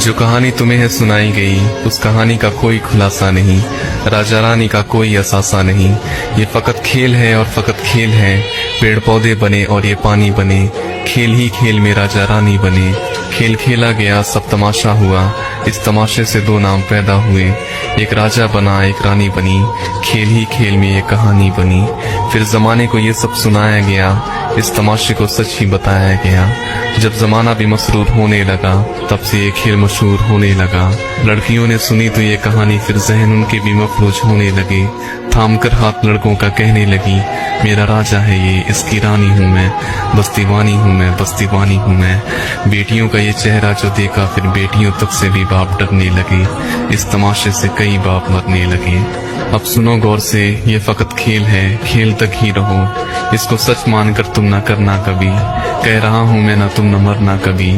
जो कहानी तुम्हें है सुनाई गई, उस कहानी का कोई खुलासा नहीं, राजा रानी का कोई असासा नहीं। ये फकत खेल है और फकत खेल है, पेड़ पौधे बने और ये पानी बने, खेल ही खेल में राजा रानी बने। खेल खेला गया, सब तमाशा हुआ, इस तमाशे से दो नाम पैदा हुए, एक राजा बना एक रानी बनी, खेल ही खेल में ये कहानी बनी। फिर जमाने को ये सब सुनाया गया, इस तमाशे को सच ही बताया गया। जब जमाना भी मसरूर होने लगा, तब से ये खेल मशहूर होने लगा। लड़कियों ने सुनी तो ये कहानी, फिर जहन उनके भी मफलूज होने लगे। थाम कर हाथ लड़कों का कहने लगी, मेरा राजा है ये, इसकी रानी हूँ मैं, बस दीवानी हूँ मैं, बस दीवानी हूँ मैं। बेटियों का ये चेहरा जो देखा, फिर बेटियों तक से भी बाप डरने लगे, इस तमाशे से कई बाप मरने लगे। अब सुनो गौर से, ये फकत खेल है, खेल तक ही रहो, इसको सच मानकर तुम ना करना कभी। कह रहा हूँ मैं ना, तुम न मरना कभी।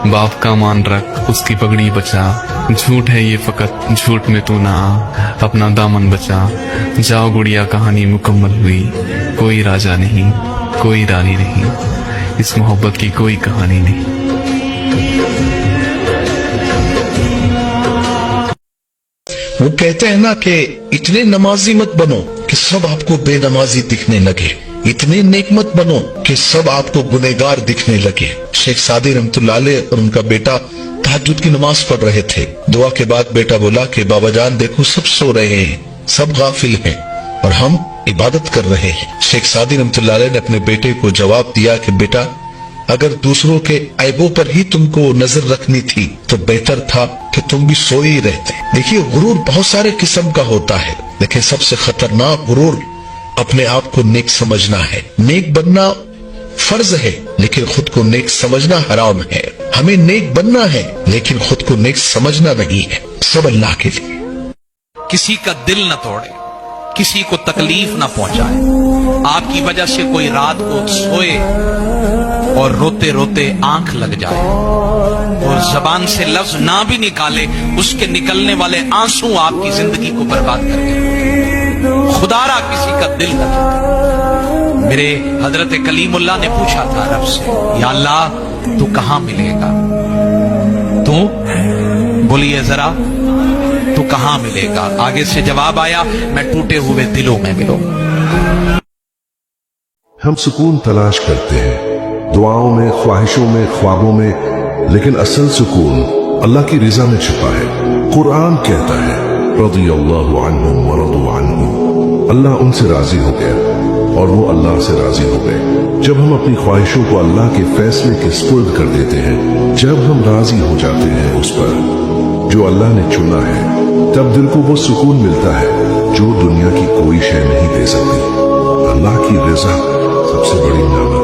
बाप का मान रख, उसकी पगड़ी बचा, झूठ है ये फकत, झूठ में तू ना आ, अपना दामन बचा। जाओ गुड़िया, कहानी मुकम्मल हुई, कोई राजा नहीं, कोई रानी नहीं, इस मोहब्बत की कोई कहानी नहीं। वो कहते हैं ना कि इतने नमाजी मत बनो कि सब आपको बेनमाजी दिखने लगे, इतने नेक मत बनो कि सब आपको गुनहगार दिखने लगे। शेख सादी रहमतुल्लाह अलैह और उनका बेटा तहज्जुद की नमाज पढ़ रहे थे। दुआ के बाद बेटा बोला कि बाबा जान देखो, सब सो रहे हैं, सब गाफिल हैं और हम इबादत कर रहे हैं। शेख सादी रहमतुल्लाह अलैह ने अपने बेटे को जवाब दिया कि बेटा, अगर दूसरों के ऐबों पर ही तुमको नजर रखनी थी तो बेहतर था कि तुम भी सोए ही रहते। देखिए, गुरूर बहुत सारे किस्म का होता है, लेकिन सबसे खतरनाक गुरूर अपने आप को नेक समझना है। नेक बनना फर्ज है, लेकिन खुद को नेक समझना हराम है। हमें नेक बनना है, लेकिन खुद को नेक समझना नहीं है। सब अल्लाह के लिए। किसी का दिल न तोड़े, किसी को तकलीफ न पहुंचाए। आपकी वजह से कोई रात को सोए और रोते रोते आंख लग जाए और जबान से लफ्ज ना भी निकाले, उसके निकलने वाले आंसू आपकी जिंदगी को बर्बाद कर दें। खुदारा किसी का दिल न तोड़े। मेरे हजरत कलीमुल्लाह ने पूछा था रब से, या अल्लाह तू कहां मिलेगा? तू बोलिए जरा, तू कहां मिलेगा? आगे से जवाब आया, मैं टूटे हुए दिलों में मिलूंगा। हम सुकून तलाश करते हैं दुआओं में, ख्वाहिशों में, ख्वाबों में, लेकिन असल सुकून अल्लाह की रिजा में छुपा है। कुरान कहता है, रज़ियल्लाहु अन्हुम व रज़ू अन्हु, अल्लाह उनसे राजी हो गया और वो अल्लाह से राजी हो गए। जब हम अपनी ख्वाहिशों को अल्लाह के फैसले के सुपुर्द कर देते हैं, जब हम राजी हो जाते हैं उस पर जो अल्लाह ने चुना है, तब दिल को वो सुकून मिलता है जो दुनिया की कोई शय नहीं दे सकती। अल्लाह की रिजा सबसे बड़ी नेमत